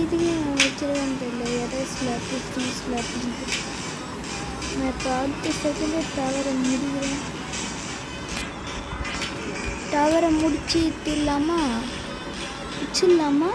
இதுவே வச்சிருக்கேன்னு தெரியல. எரேஸில் அப்படி ஃப்ரீஸில் அப்படின்ட்டு நான் இப்போ அடுத்த செகண்டே டவரை முடிச்சு இல்லாமா வச்சிடலாமா?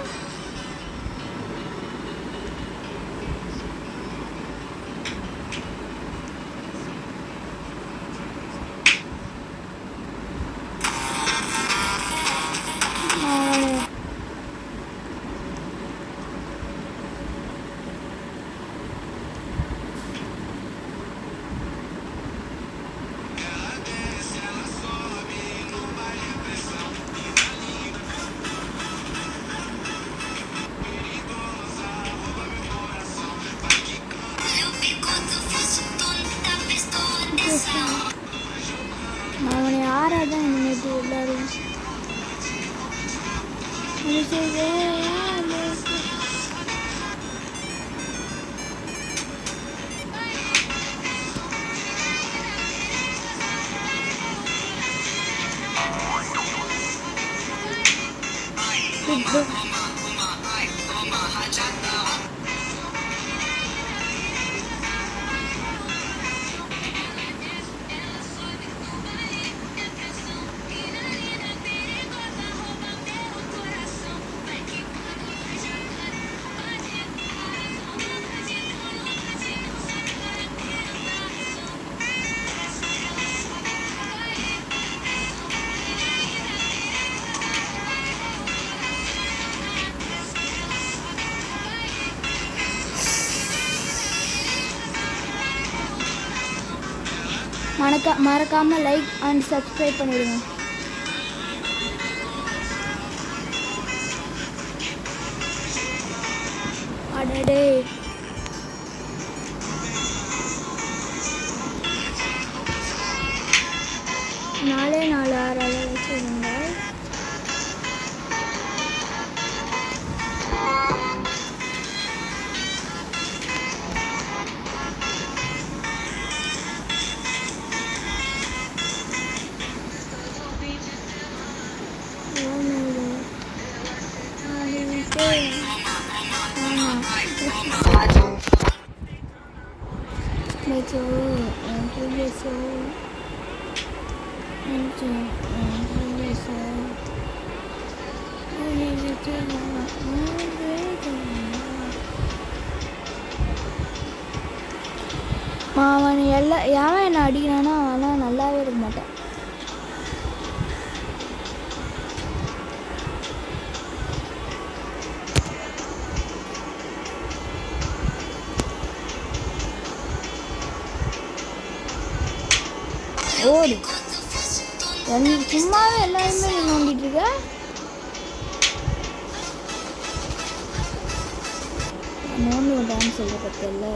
அவனை யாராதான் இனிமேட்டு எல்லாரும் மறக்காமல் லைக் அண்ட் சப்ஸ்கிரைப் பண்ணிடுங்க. அடடே நாலே 4 6 வச்சுருங்க. அவன் எவன் என்ன அடிக்கிறானோ அவன் நல்லாவே இருக்க மாட்டான். ஓடு சும்மாவே எல்லாருமே நீ நோண்டிட்டு இருக்க. நோண்டு டான்ஸ் சொல்ல பத்தில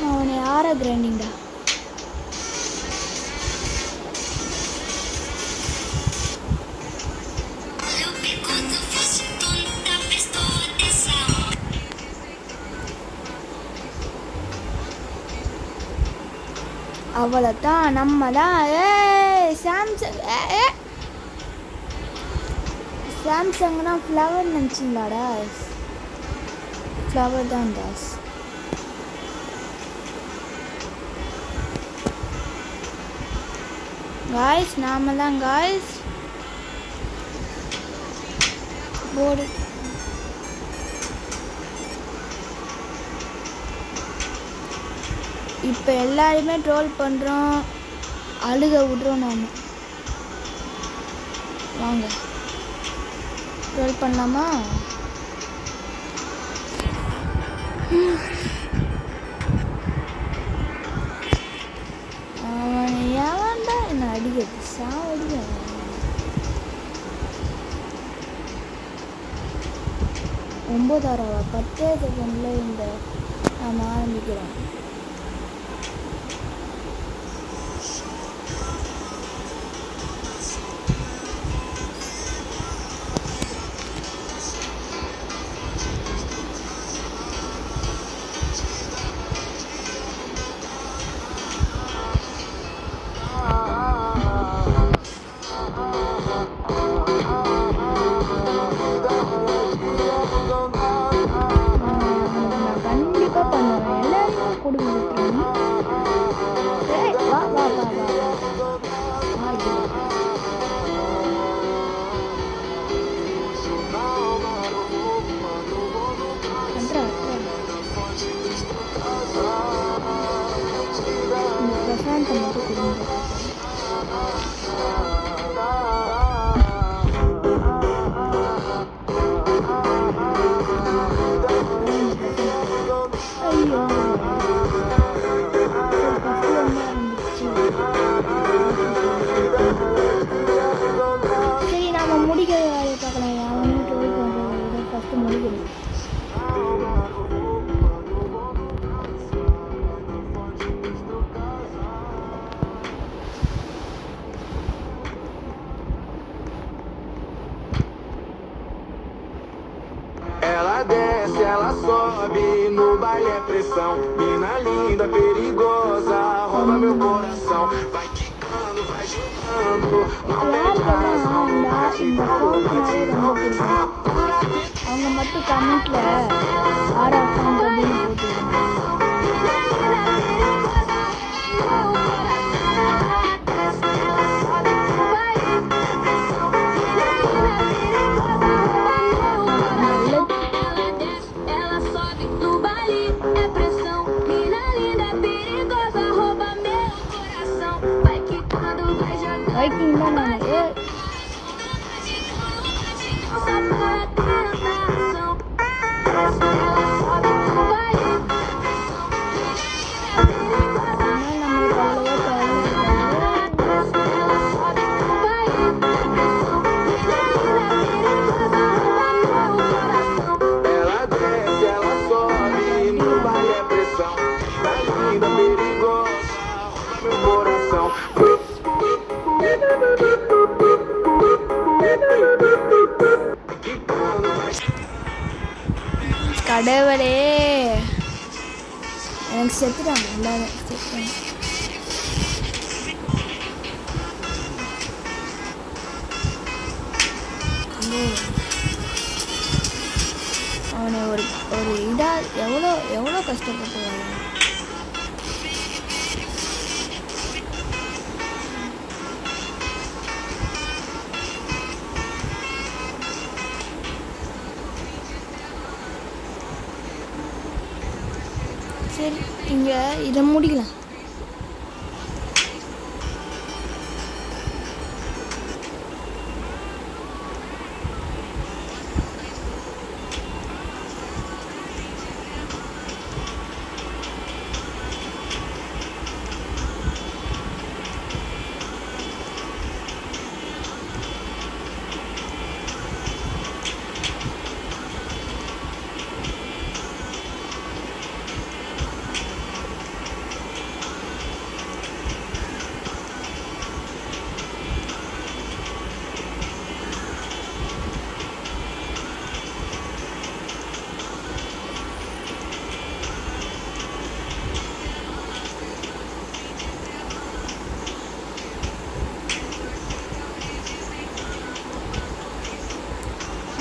அவனை யார கிரைண்டிங்டா அவ்வளோதான் நம்ம தான். சாம்சங்னா ஃப்ளவர் நினச்சிங்களாடா? ஃப்ளவர் தான் டாஸ். காய்ஸ் நாம தான் காய்ஸ். போர்டு இப்போ எல்லாருமே ட்ரோல் பண்ணுறோம், அழுக விட்றோம். நாம் வாங்க ட்ரோல் பண்ணலாமா? அவன் ஏன்டா என்ன அடிக்கிறது? சாவடிக்க 9 10 செகண்டில் இந்த நாம் ஆரம்பிக்கிறோம். pressão. Mina linda, perigosa, rouba meu coração. Vai quicando, vai jogando, não perde razão. இந்த சாங்ஸ்னாலே ரொம்ப பிடிக்கும். அவங்க மட்டும் கமெண்ட்ல ஆரா சாங் அப்படின்னு போட்டுவிடுங்க. வைக்கிங் தான் நான் கடவுளே எனக்கு செத்துட்டாங்க எல்லாரும் செத்துட்டாங்க. அவனை ஒரு ஒரு எவ்வளோ எவ்வளோ கஷ்டப்பட்டு வரான். சரி இங்கே இதை முடிக்கலாம்.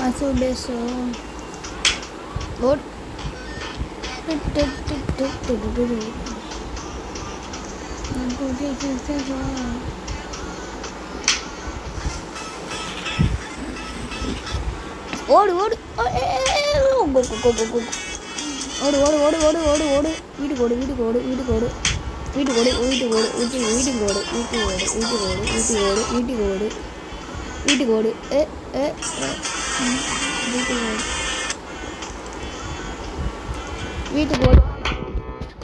Masuk besok. Bot. ஓடு ஓடு ஓடு ஓடு ஓடு ஓடு ஓடு ஓடு வீட்டுக்கு ஓடு வீட்டுக்கு ஓடு வீட்டுக்கு ஓடு வீட்டுக்கு ஓடு வீட்டுக்கு ஓடு வீட்டுக்கு ஓடு வீட்டுக்கு ஓடு வீட்டுக்கு ஓடு வீட்டுக்கு ஓடு வீட்டுக்கு ஓடு வீட்டுக்கு ஓடு வீட்டுக்கு ஓடு.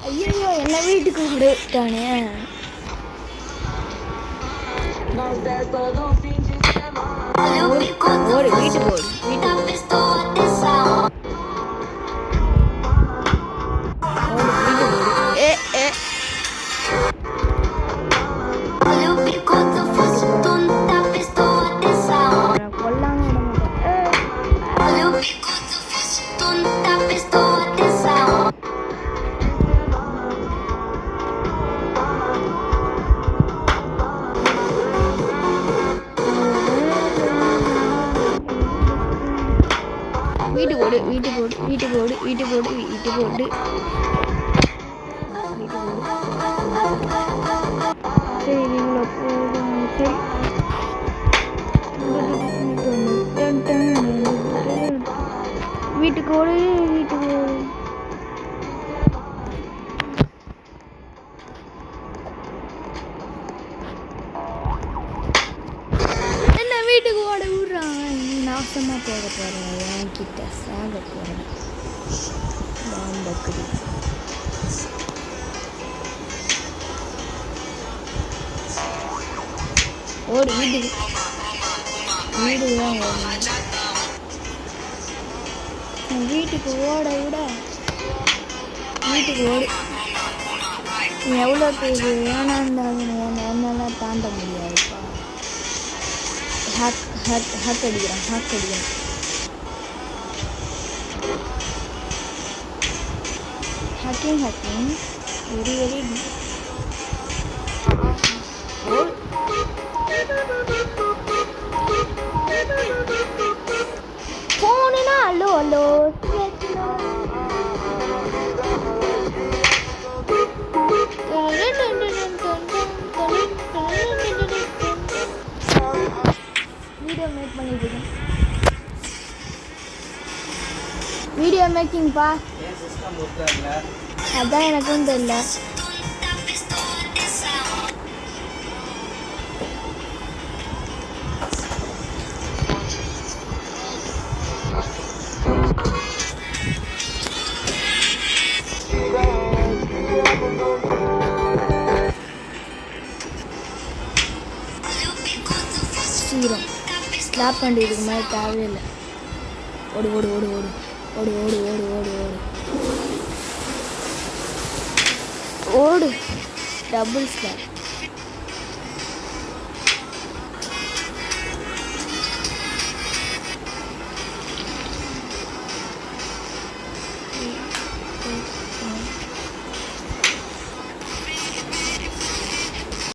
ஐயோ என்ன வீட்டுக்கு விட்டானே. ஓடு வீட்டுக்கு ஓடு வீட்டுக்கு ஓடு வீட்டுக்கு ஓடு வீட்டுக்கு ஓடு வீட்டுக்கு ஓடு வீட்டுக்கு ஓடு. சரி இவ்வளோ சரி வீட்டுக்கு ஓடு வீட்டுக்கு ஓடு. என்ன வீட்டுக்கு ஓட விடுறாங்க. நாசமாக போக போகிறேன். என்கிட்ட சாக போகிறேன். பாம்பக்கடி ஓடு வீட்டுக்கு வீடு தான் வீட்டுக்கு ஓட விட வீட்டுக்கு ஓடு. எவ்வளோ பேர் வேணா இருந்தாலும் என்னெல்லாம் தாண்ட முடியாதுப்பா. ஹக் அடிக்கிறான் ஹக் அடிக்கிறான் ஹக்கிங் வெரி வெரி ஃபோனுனா ஹலோ ஹலோ வீடியோ மேக் பண்ணிட்டு இருக்கேன். வீடியோ மேக்கிங்ப்பா. அதான் எனக்கும் தெரியல. சீக்கிரம் ஸ்லாப் பண்ணி இதுக்கு மேலே தேவையில்லை. ஓடு ஓடு ஓடு ஓடு ஓடு ஓடு ஓடு ஓடு ஓடு ஓடு டபுள் ஸ்லாப்.